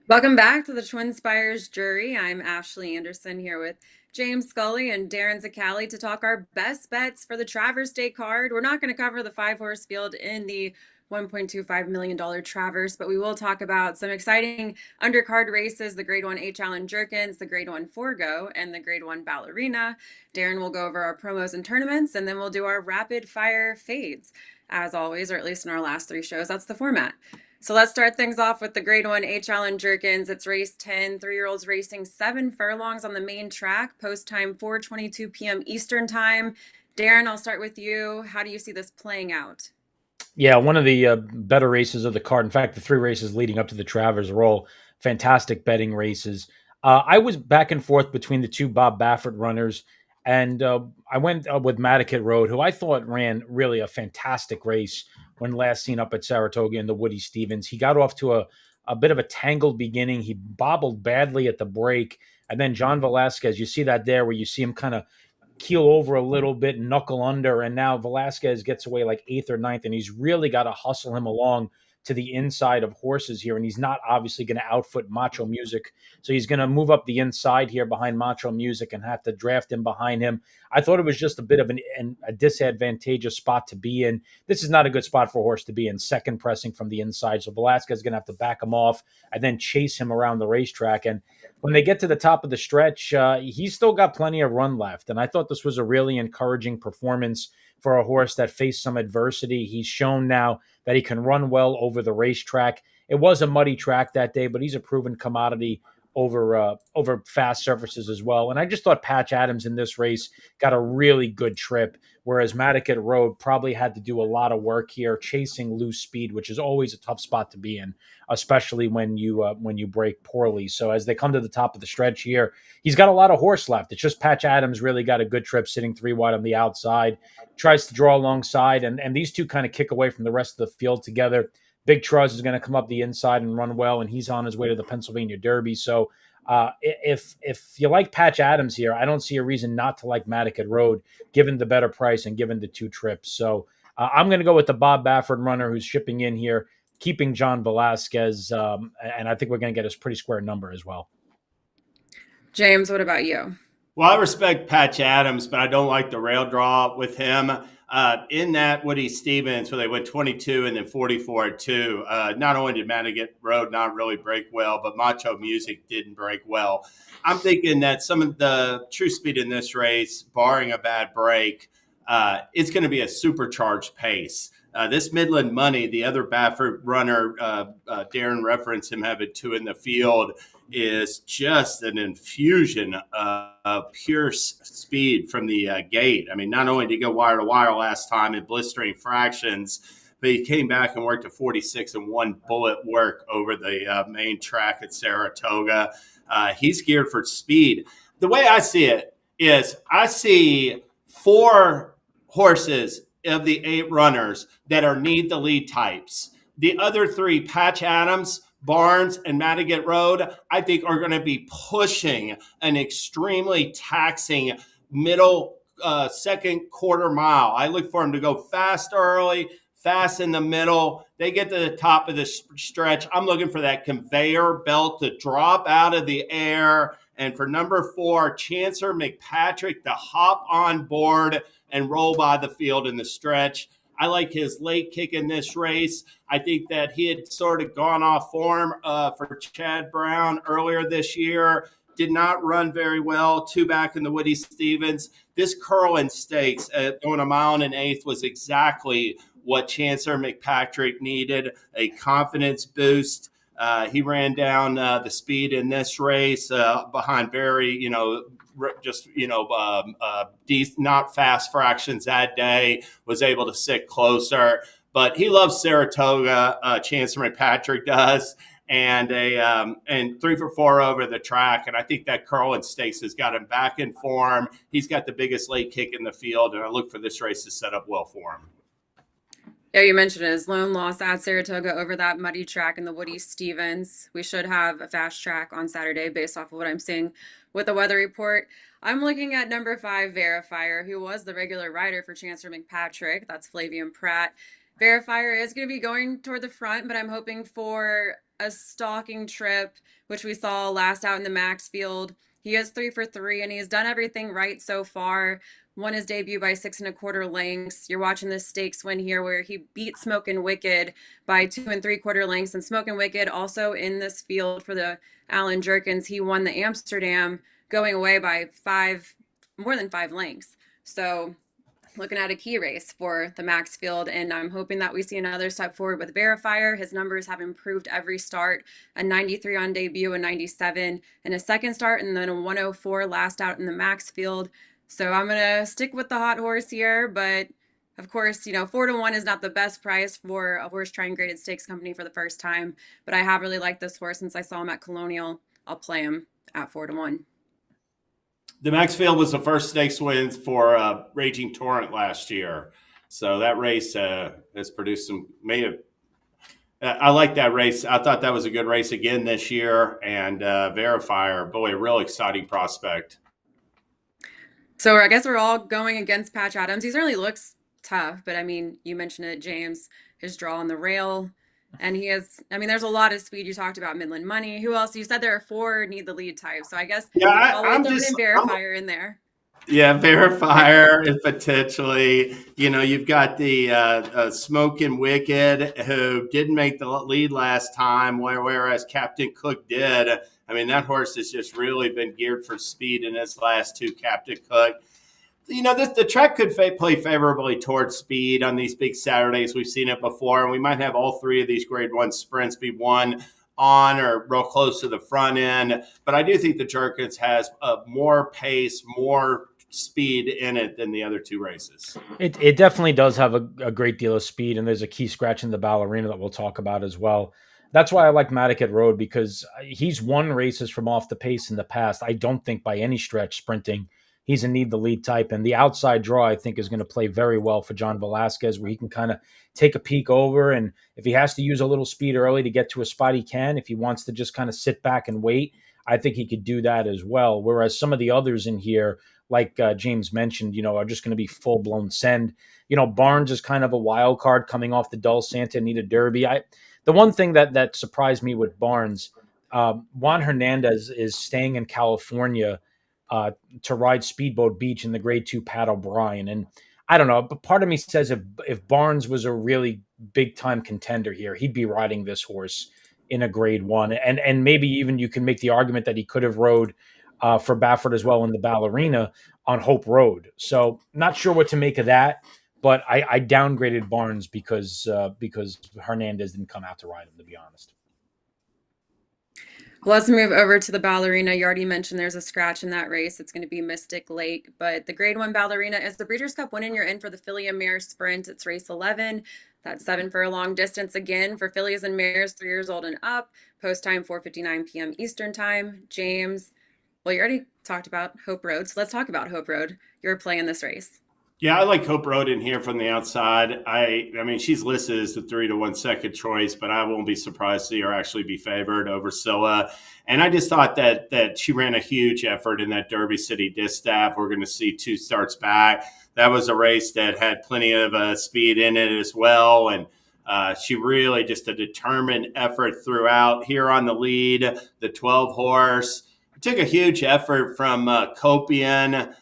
Welcome back to the TwinSpires jury. I'm Ashley Anderson here with James Scully and Darin Zoccali to talk our best bets for the Travers Day card. We're not going to cover the five horse field in the $1.25 million Travers, but we will talk about some exciting undercard races, the Grade 1 H. Allen Jerkens, the Grade 1 Forego, and the Grade 1 Ballerina. Darin will go over our promos and tournaments, and then we'll do our rapid fire fades. As always, or at least in our last three shows, that's the format. So let's start things off with the Grade 1 H. Allen Jerkens. It's race 10, 3-year-olds racing 7 furlongs on the main track, post time 4:22 p.m. Eastern time. Darin, I'll start with you. How do you see this playing out? Yeah, one of the better races of the card. In fact, the three races leading up to the Travers are all fantastic betting races. I was back and forth between the two Bob Baffert runners, and I went with Madaket Road, who I thought ran really a fantastic race when last seen up at Saratoga in the Woody Stevens. He got off to a bit of a tangled beginning. He bobbled badly at the break, and then John Velasquez, you see that there where you see him kind of keel over a little bit, knuckle under, and now Velasquez gets away like eighth or ninth, and he's really got to hustle him along to the inside of horses here, and he's not obviously going to outfoot Macho Music, so he's going to move up the inside here behind Macho Music and have to draft him behind him. I thought it was just a bit of a disadvantageous spot to be in. This is not a good spot for a horse to be in, second pressing from the inside, so Velasquez is going to have to back him off and then chase him around the racetrack, and when they get to the top of the stretch, he's still got plenty of run left. And I thought this was a really encouraging performance for a horse that faced some adversity. He's shown now that he can run well over the racetrack. It was a muddy track that day, but he's a proven commodity over fast surfaces as well. And I just thought Patch Adams in this race got a really good trip, whereas Madaket Road probably had to do a lot of work here, chasing loose speed, which is always a tough spot to be in, especially when you break poorly. So as they come to the top of the stretch here, he's got a lot of horse left. It's just Patch Adams really got a good trip sitting 3 wide on the outside, tries to draw alongside, and these two kind of kick away from the rest of the field together. Big Truz is going to come up the inside and run well, and he's on his way to the Pennsylvania Derby. So if you like Patch Adams here, I don't see a reason not to like Madaket Road, given the better price and given the two trips. So I'm going to go with the Bob Baffert runner who's shipping in here, keeping John Velasquez, and I think we're going to get a pretty square number as well. James, what about you? Well, I respect Patch Adams, but I don't like the rail draw with him. In that Woody Stevens, where they went 22 and then 44-2, not only did Madigan Road not really break well, but Macho Music didn't break well. I'm thinking that some of the true speed in this race, barring a bad break, it's going to be a supercharged pace. This Midland Money, the other Baffert runner, Darin referenced him having two in the field, is just an infusion of pure speed from the gate. I mean, not only did he go wire to wire last time in blistering fractions, but he came back and worked a 46 and one bullet work over the main track at Saratoga. He's geared for speed. The way I see it is I see four horses of the eight runners that are need the lead types. The other three, Patch Adams, Barnes, and Madigan Road, I think are going to be pushing an extremely taxing middle second quarter mile. I look for them to go fast early, fast in the middle. They get to the top of the stretch. I'm looking for that conveyor belt to drop out of the air. And for number 4, Chancer McPatrick to hop on board and roll by the field in the stretch. I like his late kick in this race. I think that he had sort of gone off form for Chad Brown earlier this year. Did not run very well. 2 back in the Woody Stevens. This Curlin Stakes at going a mile and an eighth was exactly what Chancer McPatrick needed, a confidence boost. He ran down the speed in this race behind very, not fast fractions that day, was able to sit closer. But he loves Saratoga, Chancer McPatrick does, and 3 for 4 over the track. And I think that Curlin Stakes has got him back in form. He's got the biggest late kick in the field, and I look for this race to set up well for him. Yeah, you mentioned his lone loss at Saratoga over that muddy track in the Woody Stevens. We should have a fast track on Saturday based off of what I'm seeing with the weather report. I'm looking at number 5, Verifier, who was the regular rider for Chancer McPatrick. That's Flavien Prat. Verifier is going to be going toward the front, but I'm hoping for a stalking trip, which we saw last out in the Max field. He is 3 for 3, and he's done everything right so far. Won his debut by 6 1/4 lengths. You're watching this stakes win here where he beat Smokin' Wicked by 2 3/4 lengths. And Smokin' Wicked also in this field for the Alan Jerkens. He won the Amsterdam going away by more than 5 lengths. So looking at a key race for the Max field, and I'm hoping that we see another step forward with Verifier. His numbers have improved every start, a 93 on debut, a 97 in a second start, and then a 104 last out in the Max field. So I'm going to stick with the hot horse here, but of course, 4-1 is not the best price for a horse trying graded stakes company for the first time, but I have really liked this horse since I saw him at Colonial. I'll play him at 4-1. The Maxfield was the first stakes win for Raging Torrent last year. So that race has produced some I like that race. I thought that was a good race again this year. And Verifier, boy, a real exciting prospect. So I guess we're all going against Patch Adams. He certainly looks tough, but I mean, you mentioned it, James, his draw on the rail. And there's a lot of speed. You talked about Midland Money. Who else? You said there are 4 need the lead type. So I guess I'm just Verifier in there. Yeah, Verifier is potentially, you've got the Smokin' Wicked who didn't make the lead last time, whereas Captain Cook did. I mean, that horse has just really been geared for speed in his last 2, Captain Cook. The track could play favorably towards speed on these big Saturdays. We've seen it before, and we might have all 3 of these Grade 1 sprints be won on or real close to the front end. But I do think the Jerkens has more pace, more speed in it than the other 2 races. It definitely does have a great deal of speed, and there's a key scratch in the Ballerina that we'll talk about as well. That's why I like Madaket Road, because he's won races from off the pace in the past. I don't think by any stretch sprinting he's a need the lead type. And the outside draw, I think, is going to play very well for John Velasquez, where he can kind of take a peek over. And if he has to use a little speed early to get to a spot, he can. If he wants to just kind of sit back and wait, I think he could do that as well. Whereas some of the others in here, like James mentioned, are just going to be full-blown send. Barnes is kind of a wild card coming off the Dull Santa Anita Derby. The one thing that surprised me with Barnes, Juan Hernandez is staying in California to ride Speedboat Beach in the Grade 2 Pat O'Brien. And I don't know, but part of me says if Barnes was a really big-time contender here, he'd be riding this horse in a Grade 1. And maybe even you can make the argument that he could have rode for Baffert as well in the Ballerina on Hope Road. So not sure what to make of that, but I downgraded Barnes because Hernandez didn't come out to ride him, to be honest. Well, let's move over to the Ballerina. You already mentioned there's a scratch in that race. It's going to be Mystic Lake, but the Grade 1 Ballerina is the Breeders' Cup winning. You're in for the Filly and Mare Sprint. It's race 11. That's 7 for a long distance again for fillies and mares 3 years old and up. Post time 4:59 p.m. Eastern time. James, well, you already talked about Hope Road, so let's talk about Hope Road. You're playing this race. Yeah, I like Hope Road in here from the outside. I mean, she's listed as the 3-1 second choice, but I won't be surprised to see her actually be favored over Scylla. And I just thought that she ran a huge effort in that Derby City Distaff. We're going to see 2 starts back. That was a race that had plenty of speed in it as well. And she really just a determined effort throughout. Here on the lead, the 12 horse. It took a huge effort from Copian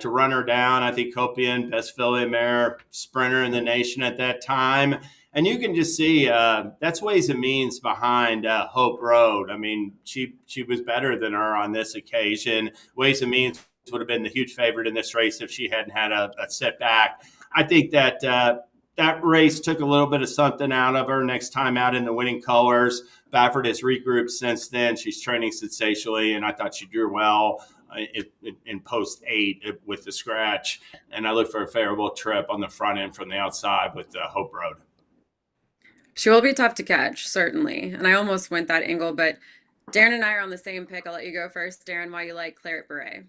to run her down. I think Copian, best filly mare sprinter in the nation at that time. And you can just see that's ways and means behind Hope Road. I mean, she was better than her on this occasion. Ways and means would have been the huge favorite in this race if she hadn't had a setback. I think that that race took a little bit of something out of her. Next time out in the winning colors, Baffert has regrouped since then. She's training sensationally, and I thought she drew well in post 8 with the scratch. And I look for a favorable trip on the front end from the outside with Hope Road. She will be tough to catch, certainly. And I almost went that angle, but Darin and I are on the same pick. I'll let you go first, Darin, why you like Claret Beret.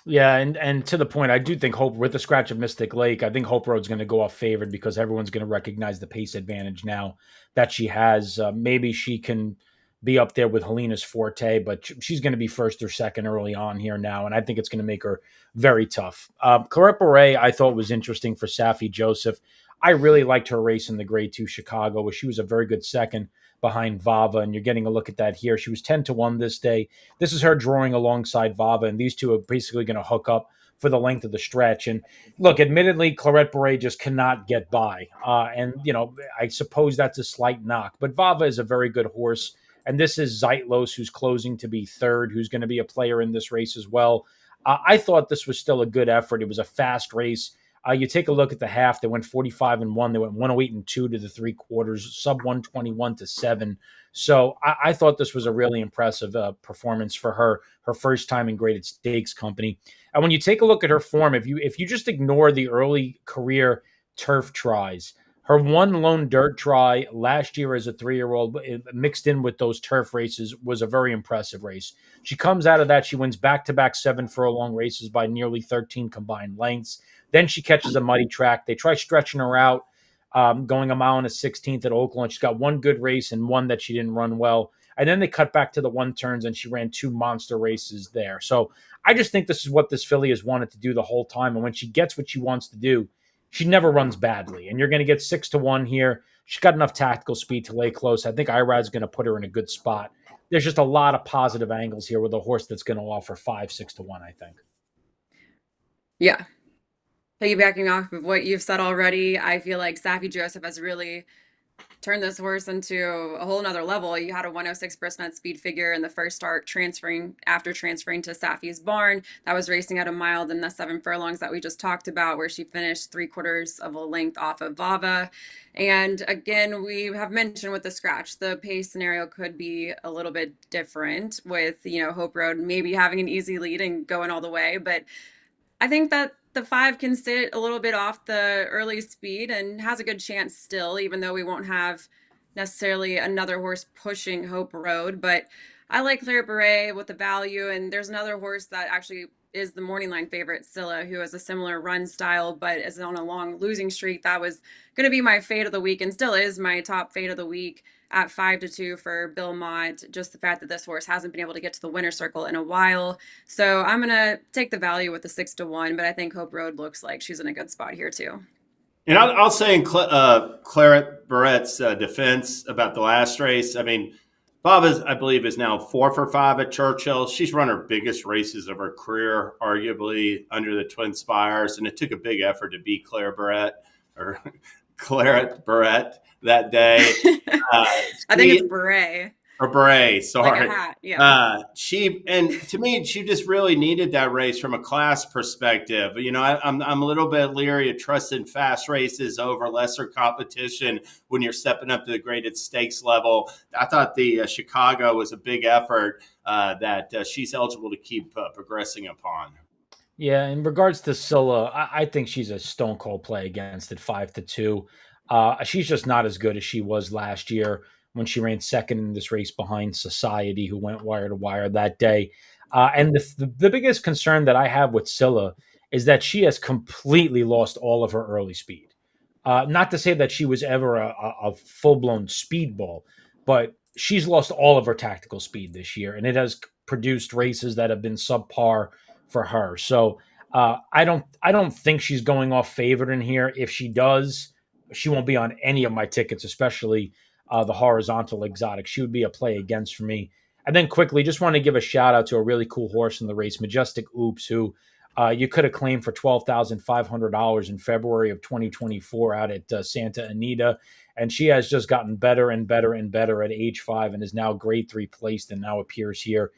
Yeah, and to the point, I do think Hope, with the scratch of Mystic Lake, I think Hope Road's going to go off favored because everyone's going to recognize the pace advantage now that she has. Maybe she can be up there with Helena's Forte, but she's going to be first or second early on here now, and I think it's going to make her very tough. Claret Beret, I thought was interesting for Safi Joseph. I really liked her race in the Grade 2 Chicago, where she was a very good second behind Vava, and you're getting a look at that here. She was 10-1 this day. This is her drawing alongside Vava, and these two are basically going to hook up for the length of the stretch. And look, admittedly, Claret Beret just cannot get by. I suppose that's a slight knock, but Vava is a very good horse. And this is Zeitlos, who's closing to be third, who's going to be a player in this race as well. I thought this was still a good effort. It was a fast race. You take a look at the half. They went 45-1. They went 108-2 to the three quarters, sub 121 to 7. So I thought this was a really impressive performance for her first time in graded stakes company. And when you take a look at her form, if you just ignore the early career turf tries, her one lone dirt try last year as a 3-year-old mixed in with those turf races was a very impressive race. She comes out of that. She wins back-to-back 7 furlong races by nearly 13 combined lengths. Then she catches a muddy track. They try stretching her out, going a mile and a 16th at Oakland. She's got one good race and one that she didn't run well. And then they cut back to the one turns, and she ran 2 monster races there. So I just think this is what this filly has wanted to do the whole time. And when she gets what she wants to do, she never runs badly. And you're going to get 6-1 here. She's got enough tactical speed to lay close. I think Irad's going to put her in a good spot. There's just a lot of positive angles here with a horse that's going to offer 5-6-1, I think. Yeah. Piggybacking off of what you've said already, I feel like Safi Joseph has really turned this horse into a whole nother level. You had a 106% speed figure in the first start, after transferring to Safi's barn. That was racing at a mile than the 7 furlongs that we just talked about, where she finished 3/4 of a length off of Vava. And again, we have mentioned with the scratch, the pace scenario could be a little bit different with, Hope Road maybe having an easy lead and going all the way. But I think that the 5 can sit a little bit off the early speed and has a good chance still, even though we won't have necessarily another horse pushing Hope Road. But I like Claret Beret with the value, and there's another horse that actually is the morning line favorite, Scylla, who has a similar run style but is on a long losing streak. That was going to be my fade of the week and still is my top fade of the week at 5-2 for Bill Mott. Just the fact that this horse hasn't been able to get to the winner's circle in a while. So I'm going to take the value with the 6-1, but I think Hope Road looks like she's in a good spot here too. And I'll say in Claret Baret's defense about the last race, I mean, Bob, I believe, is now 4 for 5 at Churchill. She's run her biggest races of her career, arguably, under the TwinSpires, and it took a big effort to beat Claret Beret that day. I think it's Beret. Or Beret, sorry. Like a hat, yeah. To me, she just really needed that race from a class perspective. I'm a little bit leery of trusting fast races over lesser competition when you're stepping up to the graded stakes level. I thought the Chicago was a big effort that she's eligible to keep progressing upon. Yeah, in regards to Scylla, I think she's a stone cold play against at 5-2. She's just not as good as she was last year when she ran second in this race behind Society, who went wire to wire that day. And the biggest concern that I have with Scylla is that she has completely lost all of her early speed. Not to say that she was ever a full-blown speedball, but she's lost all of her tactical speed this year, and it has produced races that have been subpar for her. So I don't think she's going off favored in here. If she does, she won't be on any of my tickets, especially the horizontal exotic. She would be a play against for me. And then quickly, just want to give a shout out to a really cool horse in the race, Majestic Oops, who you could have claimed for $12,500 in February of 2024 out at Santa Anita. And she has just gotten better and better and better at age 5 and is now grade 3 placed and now appears here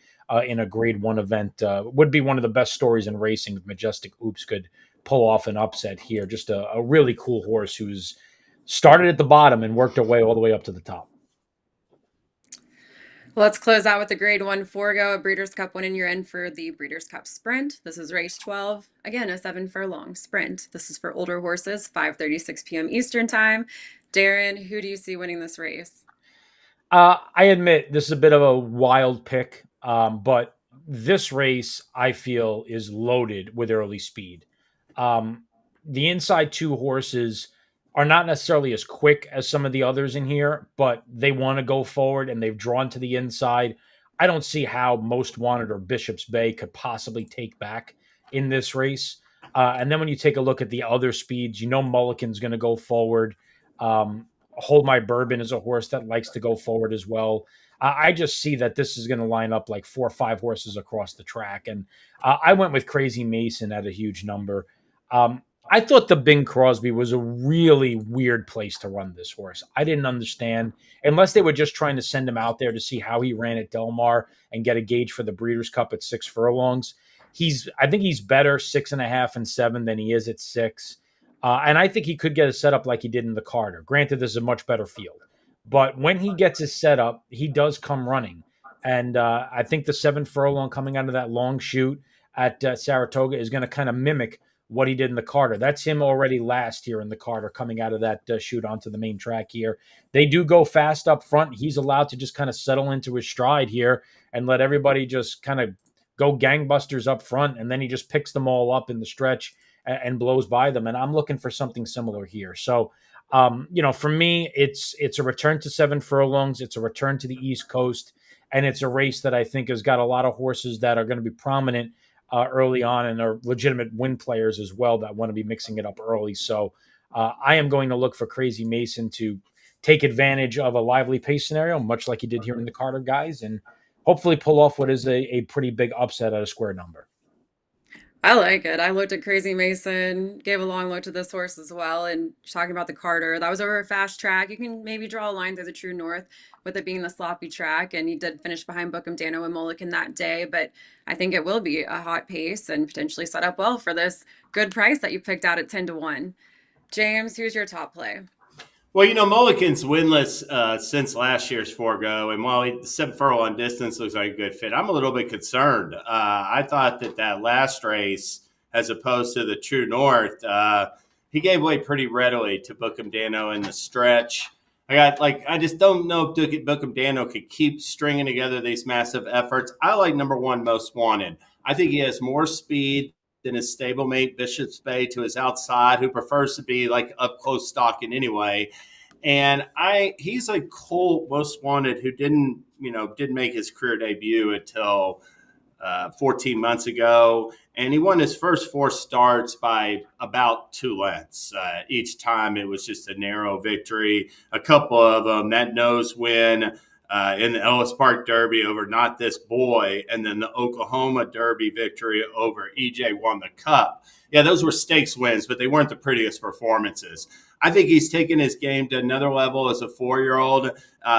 in a grade 1 event. Would be one of the best stories in racing if Majestic Oops could pull off an upset here. Just a really cool horse who's started at the bottom and worked her way all the way up to the top. Let's close out with the grade 1 Forego, a Breeders' Cup win, and you're in for the Breeders' Cup Sprint. This is race 12. Again, a 7 furlong sprint. This is for older horses, 5:36 p.m. Eastern time. Darin, who do you see winning this race? I admit this is a bit of a wild pick, but this race, I feel, is loaded with early speed. The inside 2 horses are not necessarily as quick as some of the others in here, but they want to go forward and they've drawn to the inside. I don't see how Most Wanted or Bishop's Bay could possibly take back in this race. And then when you take a look at the other speeds, Mulligan's going to go forward. Hold My Bourbon is a horse that likes to go forward as well. I just see that this is going to line up like 4 or 5 horses across the track. And I went with Crazy Mason at a huge number. I thought the Bing Crosby was a really weird place to run this horse. I didn't understand, unless they were just trying to send him out there to see how he ran at Del Mar and get a gauge for the Breeders' Cup at 6 furlongs. I think he's better 6.5 and 7 than he is at 6. And I think he could get a setup like he did in the Carter. Granted, this is a much better field. But when he gets his setup, he does come running. And I think the 7 furlong coming out of that long shoot at Saratoga is going to kind of mimic what he did in the Carter. That's him already last year in the Carter coming out of that shoot onto the main track here. They do go fast up front. He's allowed to just kind of settle into his stride here and let everybody just kind of go gangbusters up front. And then he just picks them all up in the stretch and blows by them. And I'm looking for something similar here. So, for me, it's a return to 7 furlongs. It's a return to the East Coast. And it's a race that I think has got a lot of horses that are going to be prominent early on and are legitimate win players as well that want to be mixing it up early. So I am going to look for Crazy Mason to take advantage of a lively pace scenario, much like he did here in the Carter guys, and hopefully pull off what is a pretty big upset at a square number. I like it. I looked at Crazy Mason, gave a long look to this horse as well, and talking about the Carter, that was over a fast track. You can maybe draw a line through the True North with it being the sloppy track, and he did finish behind Bookham Dano and Mulligan that day, but I think it will be a hot pace and potentially set up well for this good price that you picked out at 10-1. James, who's your top play? Well, Mulligan's winless since last year's Forego, and while the 7 furlong distance looks like a good fit, I'm a little bit concerned. I thought that last race, as opposed to the True North, he gave way pretty readily to Bookham Dano in the stretch. I just don't know if Bookham Dano could keep stringing together these massive efforts. I like number 1, Most Wanted. I think he has more speed than his stablemate Bishop's Bay to his outside, who prefers to be like up close stalking anyway. And he's a colt Most Wanted who didn't make his career debut until 14 months ago. And he won his first 4 starts by about 2 lengths. Each time it was just a narrow victory. A couple of them, that nose win in the Ellis Park Derby over Not This Boy, and then the Oklahoma Derby victory over EJ Won the Cup. Yeah, those were stakes wins, but they weren't the prettiest performances. I think he's taken his game to another level as a 4-year-old.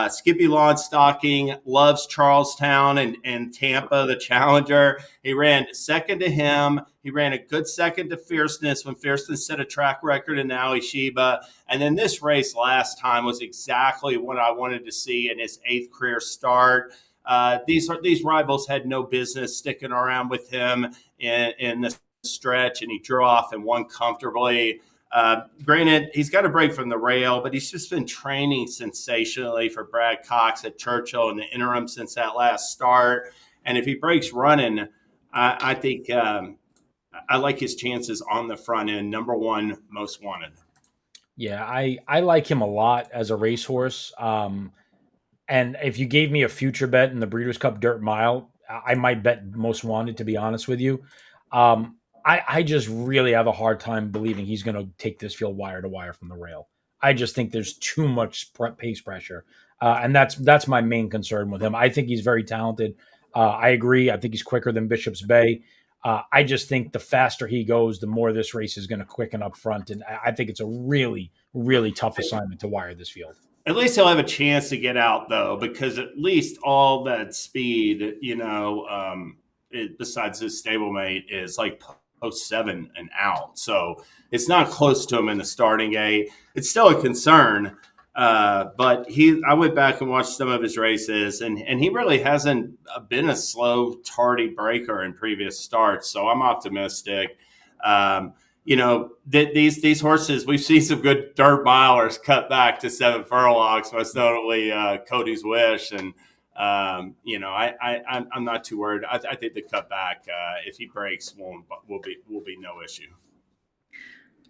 Skippy Lawn Stocking loves Charlestown and Tampa, the challenger. He ran second to him. He ran a good second to Fierceness when Fierceness set a track record in the Aishiba. And then this race last time was exactly what I wanted to see in his 8th career start. These rivals had no business sticking around with him in the stretch, and he drew off and won comfortably. Granted, he's got a break from the rail, but he's just been training sensationally for Brad Cox at Churchill in the interim since that last start. And if he breaks running, I think I like his chances on the front end. Number 1, Most Wanted. Yeah, I like him a lot as a racehorse. And if you gave me a future bet in the Breeders' Cup Dirt Mile, I might bet Most Wanted, to be honest with you. I just really have a hard time believing he's going to take this field wire to wire from the rail. I just think there's too much pace pressure. And that's my main concern with him. I think he's very talented. I agree. I think he's quicker than Bishop's Bay. I just think the faster he goes, the more this race is going to quicken up front. And I think it's a really, really tough assignment to wire this field. At least he'll have a chance to get out, though, because at least all that speed, besides his stablemate, is like post 7 and out. So it's not close to him in the starting gate. It's still a concern. But I went back and watched some of his races, and he really hasn't been a slow, tardy breaker in previous starts. So I'm optimistic. These horses, we've seen some good dirt milers cut back to 7 furlongs, most notably Cody's Wish. And, I'm not too worried. I think the cutback, if he breaks, will be no issue.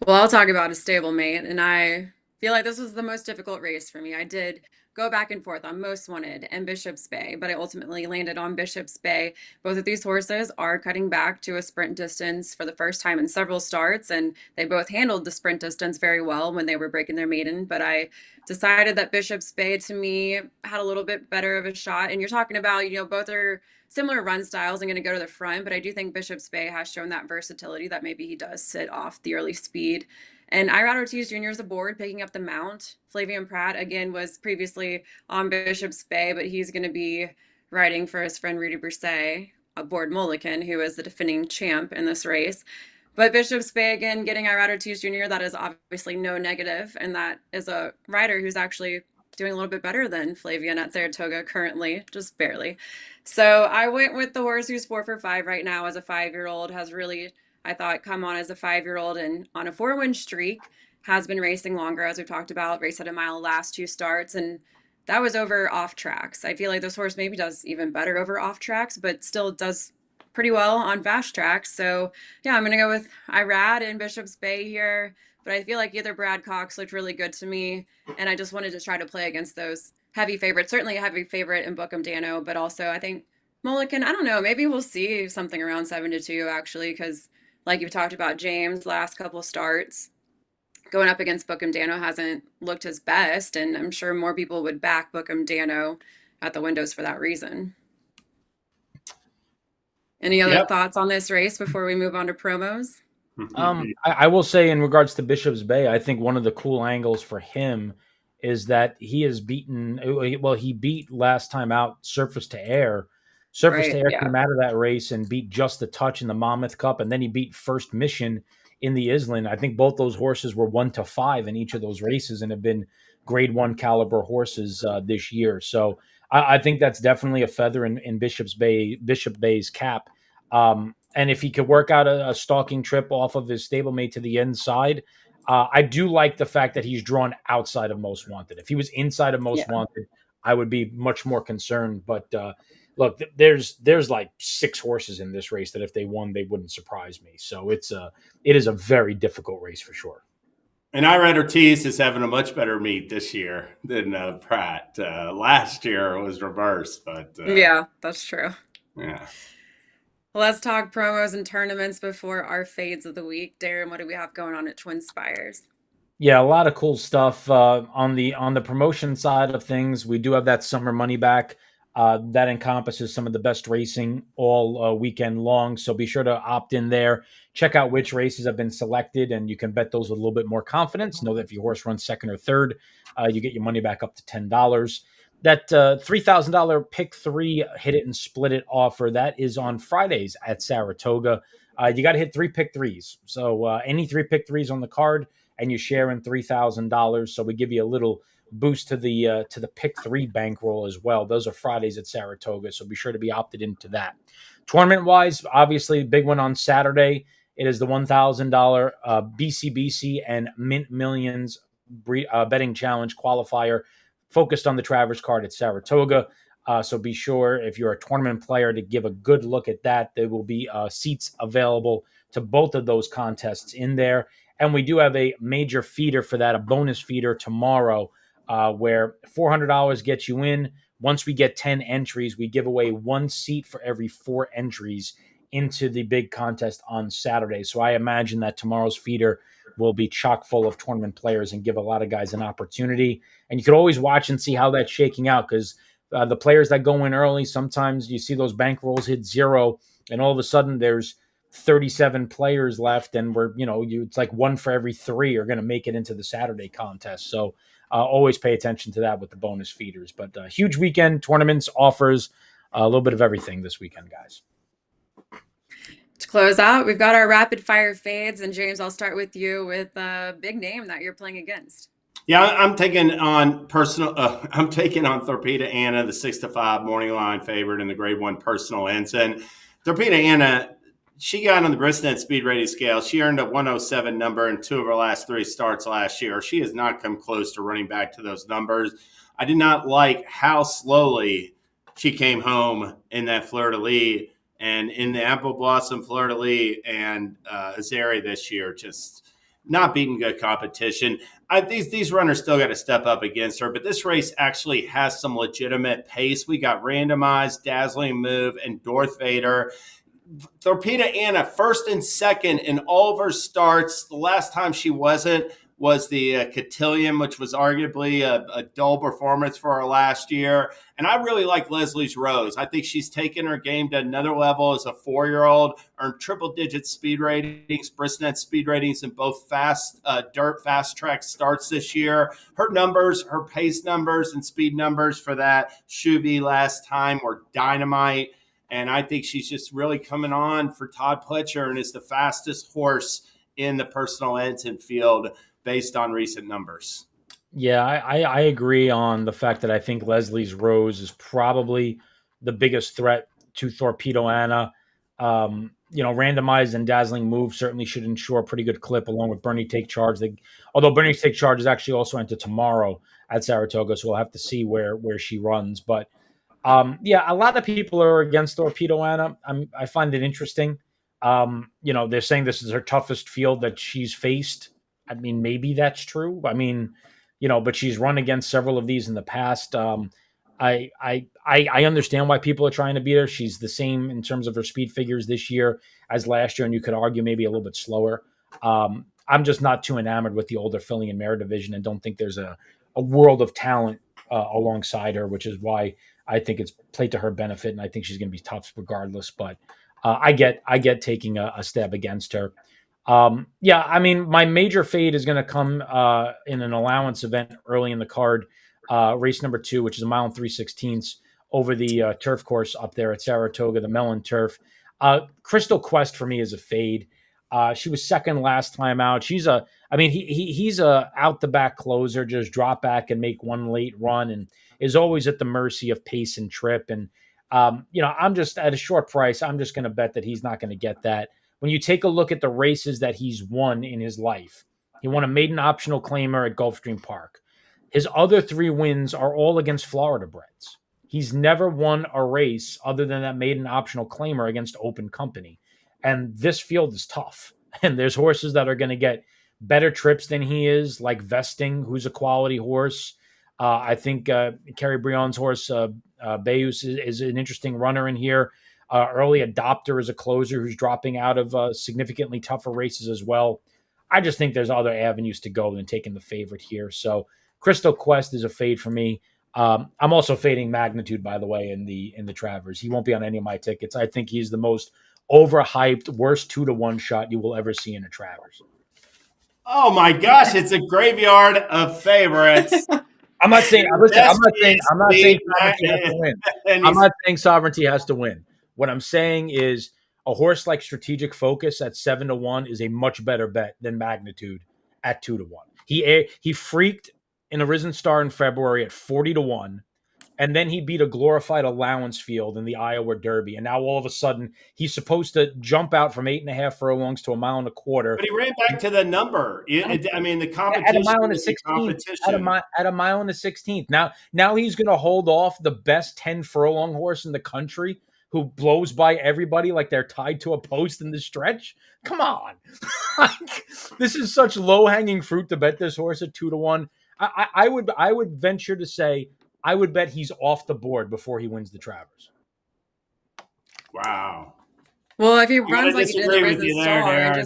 Well, I'll talk about a stablemate, and I feel like this was the most difficult race for me. I did go back and forth on Most Wanted and Bishop's Bay, but I ultimately landed on Bishop's Bay. Both of these horses are cutting back to a sprint distance for the first time in several starts, and they both handled the sprint distance very well when they were breaking their maiden. But I decided that Bishop's Bay to me had a little bit better of a shot. And you're talking about, both are similar run styles. I'm going to go to the front, but I do think Bishop's Bay has shown that versatility that maybe he does sit off the early speed. And Irad Ortiz Jr. is aboard, picking up the mount. Flavien Prat, again, was previously on Bishop's Bay, but he's going to be riding for his friend Rudy Broussais aboard Mulliken, who is the defending champ in this race. But Bishop's Bay, again, getting Irad Ortiz Jr., that is obviously no negative, and that is a rider who's actually doing a little bit better than Flavien at Saratoga currently, just barely. So I went with the horse who's 4 for 5 right now as a 5-year-old, has really, I thought, come on as a 5-year-old and on a 4-win streak, has been racing longer, as we've talked about, raced at a mile last 2 starts, and that was over off tracks. I feel like this horse maybe does even better over off tracks, but still does pretty well on fast tracks. So yeah, I'm gonna go with Irad and Bishop's Bay here. But I feel like either Brad Cox looked really good to me, and I just wanted to try to play against those heavy favorites. Certainly a heavy favorite in Bookham Dano, but also I think Mulliken, I don't know, maybe we'll see something around 7-2 actually, because like you've talked about, James last couple starts going up against Bookham Dano hasn't looked his best, and I'm sure more people would back Bookham Dano at the windows for that reason. Any other Yep. thoughts on this race before we move on to promos? I will say in regards to Bishop's Bay, I think one of the cool angles for him is that he has beaten. Well, he beat last time out Surface to Air. Surface to Right. Air Yeah. came out of that race and beat Just a Touch in the Monmouth Cup, and then he beat First Mission in the Island. I think both those horses were 1-5 in each of those races and have been Grade 1 caliber horses this year. So I think that's definitely a feather in Bishop Bay's cap. And if he could work out a stalking trip off of his stablemate to the inside, I do like the fact that he's drawn outside of Most Wanted. If he was inside of Most Yeah. Wanted, I would be much more concerned. But look, there's like 6 horses in this race that if they won, they wouldn't surprise me. So it is a very difficult race for sure. And Irad Ortiz is having a much better meet this year than Pratt. Last year it was reversed, but Yeah, that's true. yeah. Let's talk promos and tournaments before our fades of the week. Darin, what do we have going on at TwinSpires? Yeah, a lot of cool stuff on the promotion side of things. We do have that summer money back that encompasses some of the best racing all weekend long. So be sure to opt in there. Check out which races have been selected, and you can bet those with a little bit more confidence. Know that if your horse runs second or third, you get your money back up to $10. That $3,000 pick 3 hit it and split it offer, that is on Fridays at Saratoga. You got to hit 3 pick 3s. So any 3 pick 3s on the card, and you share in $3,000. So we give you a little boost to the pick 3 bankroll as well. Those are Fridays at Saratoga, so be sure to be opted into that. Tournament wise, obviously, big one on Saturday. It is the $1,000 BCBC and Mint Millions betting challenge qualifier focused on the Travers card at Saratoga. So be sure, if you're a tournament player, to give a good look at that. There will be seats available to both of those contests in there. And we do have a major feeder for that, a bonus feeder tomorrow, where $400 gets you in. Once we get 10 entries, we give away 1 seat for every 4 entries into the big contest on Saturday. So I imagine that tomorrow's feeder will be chock full of tournament players and give a lot of guys an opportunity. And you could always watch and see how that's shaking out, because the players that go in early, sometimes you see those bankrolls hit 0, and all of a sudden there's 37 players left, and it's like 1 for every 3 are going to make it into the Saturday contest. So always pay attention to that with the bonus feeders. But huge weekend, tournaments, offers, a little bit of everything this weekend, guys. To close out, we've got our rapid fire fades, and James, I'll start with you with a big name that you're playing against. Yeah, I'm taking on I'm taking on Torpedo Anna, the 6-5 morning line favorite in the Grade 1 personal ensign. Torpedo Anna, she got on the Bristol speed rating scale. She earned a 107 number in 2 of her last 3 starts last year. She has not come close to running back to those numbers. I did not like how slowly she came home in that fleur-de-lis, and in the Apple Blossom fleur-de-lis and Azeri this year. Just not beating good competition. These runners still got to step up against her, but this race actually has some legitimate pace. We got Randomized, Dazzling Move, and Darth Vader. Torpedo Anna, first and second in all of her starts. The last time she wasn't was the Cotillion, which was arguably a dull performance for her last year. And I really like Leslie's Rose. I think she's taken her game to another level as a 4-year-old, earned triple-digit speed ratings, Bristnet speed ratings in both dirt fast track starts this year. Her numbers, her pace numbers and speed numbers for that Chuvy last time were dynamite. And I think she's just really coming on for Todd Pletcher and is the fastest horse in the personal ensign field based on recent numbers. Yeah, I agree on the fact that I think Leslie's Rose is probably the biggest threat to Torpedo Anna. Randomized and Dazzling Move certainly should ensure a pretty good clip along with Bernie Take Charge. Although Bernie Take Charge is actually also into tomorrow at Saratoga, so we'll have to see where she runs. But a lot of people are against Torpedo Anna. I find it interesting. They're saying this is her toughest field that she's faced. I mean, maybe that's true. I mean, but she's run against several of these in the past. I understand why people are trying to beat her. She's the same in terms of her speed figures this year as last year, and you could argue maybe a little bit slower. I'm just not too enamored with the older filly and mare division and don't think there's a world of talent alongside her, which is why I think it's played to her benefit, and I think she's going to be tough regardless. But I get taking a stab against her. I mean, my major fade is going to come in an allowance event early in the card, race number 2, which is a mile and 3/16 over the turf course up there at Saratoga, the Mellon Turf. Crystal Quest for me is a fade. She was second last time out. He's a out the back closer, just drop back and make one late run, and is always at the mercy of pace and trip. And I'm just at a short price. I'm just going to bet that he's not going to get that. When you take a look at the races that he's won in his life, he won a maiden optional claimer at Gulfstream Park. His other 3 wins are all against Florida breds. He's never won a race other than that maiden optional claimer against Open Company. And this field is tough. And there's horses that are going to get better trips than he is, like Vesting, who's a quality horse. I think Kerry Brion's horse, Bayus, is an interesting runner in here. Early Adopter is a closer who's dropping out of significantly tougher races as well. I just think there's other avenues to go than taking the favorite here. So Crystal Quest is a fade for me. I'm also fading Magnitude, by the way, in the Travers. He won't be on any of my tickets. I think he's the most overhyped, worst 2-to-1 shot you will ever see in a Travers. Oh my gosh, it's a graveyard of favorites. I'm not saying Sovereignty has to win. I'm not saying Sovereignty has to win. What I'm saying is a horse like Strategic Focus at 7-to-1 is a much better bet than Magnitude at 2-to-1. He freaked in a Risen Star in February at 40-to-1, and then he beat a glorified allowance field in the Iowa Derby. And now all of a sudden he's supposed to jump out from 8.5 furlongs to 1.25 miles. But he ran back to the number. The competition at 1 mile and 16th. At a mile and 16th. Now he's going to hold off the best 10 furlong horse in the country, who blows by everybody like they're tied to a post in the stretch. Come on. This is such low-hanging fruit to bet this horse at 2-to-1. I would venture to say I would bet he's off the board before he wins the Travers. Wow. Well, if he runs like he did the Risen Star,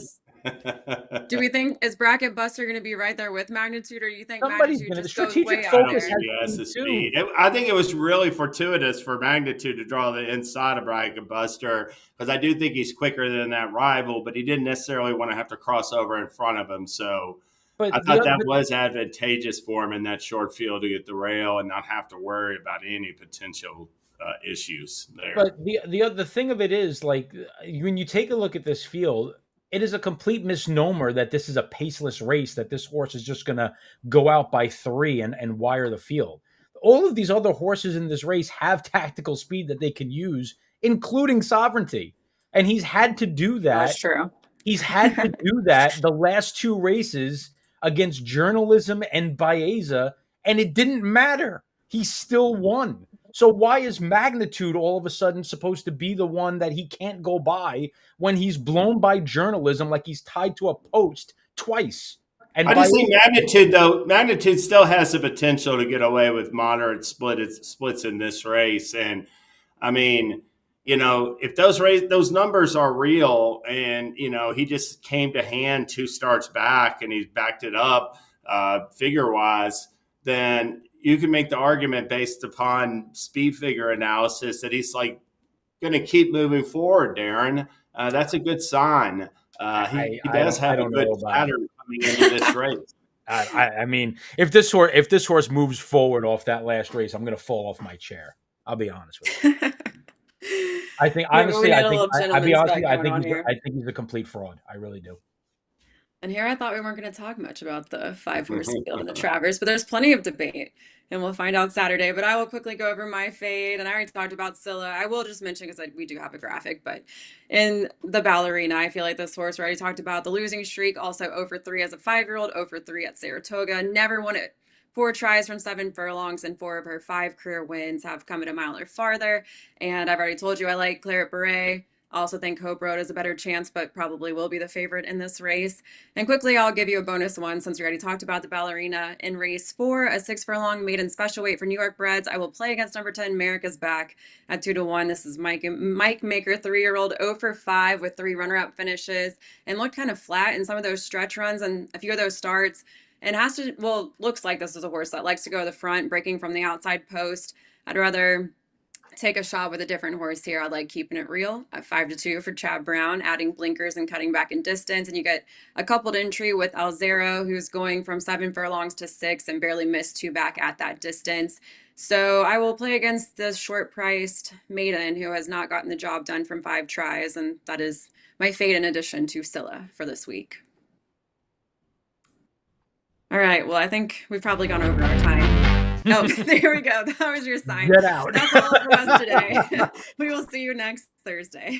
do we think is Bracket Buster going to be right there with Magnitude, or you think Somebody's Magnitude just Strategic goes way Focus out there? Has the speed. I think it was really fortuitous for Magnitude to draw the inside of Bracket Buster, because I do think he's quicker than that rival, but he didn't necessarily want to have to cross over in front of him. So I thought that was advantageous for him in that short field to get the rail and not have to worry about any potential issues there. But the thing of it is, like, when you take a look at this field, it is a complete misnomer that this is a paceless race, that this horse is just going to go out by 3 and wire the field. All of these other horses in this race have tactical speed that they can use, including Sovereignty. And he's had to do that. That's true. He's had to do that the last 2 races against Journalism and Baeza, and it didn't matter. He still won. So why is Magnitude all of a sudden supposed to be the one that he can't go by when he's blown by Journalism like he's tied to a post twice. And I by just think Magnitude still has the potential to get away with moderate splits in this race. And I mean, if those numbers are real, and he just came to hand 2 starts back, and he's backed it up figure wise, then you can make the argument based upon speed figure analysis that he's like going to keep moving forward, Darin. That's a good sign. He does have a good pattern coming into this race. I mean, if this horse moves forward off that last race, I'm going to fall off my chair. I'll be honest with you. I think honestly, I'll be honest with you, I think he's a complete fraud. I really do. And here I thought we weren't going to talk much about the 5-horse field in the Travers, but there's plenty of debate, and we'll find out Saturday. But I will quickly go over my fade, and I already talked about Scylla. I will just mention, because we do have a graphic, but in the Ballerina, I feel like this horse we already talked about. The losing streak, also 0 for 3 as a 5-year-old, 0 for 3 at Saratoga. Never won it. 4 tries from 7 furlongs, and 4 of her 5 career wins have come at a mile or farther. And I've already told you I like Claret. I also think Hope Road is a better chance, but probably will be the favorite in this race. And quickly, I'll give you a bonus one since we already talked about the Ballerina. In race 4, a 6 furlong maiden special weight for New York breds. I will play against number 10, America's Back, at 2-1. This is Mike Maker, 3-year-old, 0 for 5 with 3 runner-up finishes, and looked kind of flat in some of those stretch runs and a few of those starts. And looks like this is a horse that likes to go to the front, breaking from the outside post. I'd rather take a shot with a different horse here. I like keeping it real at 5-2 for Chad Brown, adding blinkers and cutting back in distance. And you get a coupled entry with Alzero, who's going from 7 furlongs to 6 and barely missed 2 back at that distance. So I will play against this short-priced maiden who has not gotten the job done from 5 tries. And that is my fade in addition to Scylla for this week. All right. Well, I think we've probably gone over our time. Oh, there we go. That was your sign. Get out. That's all for us today. We will see you next Thursday.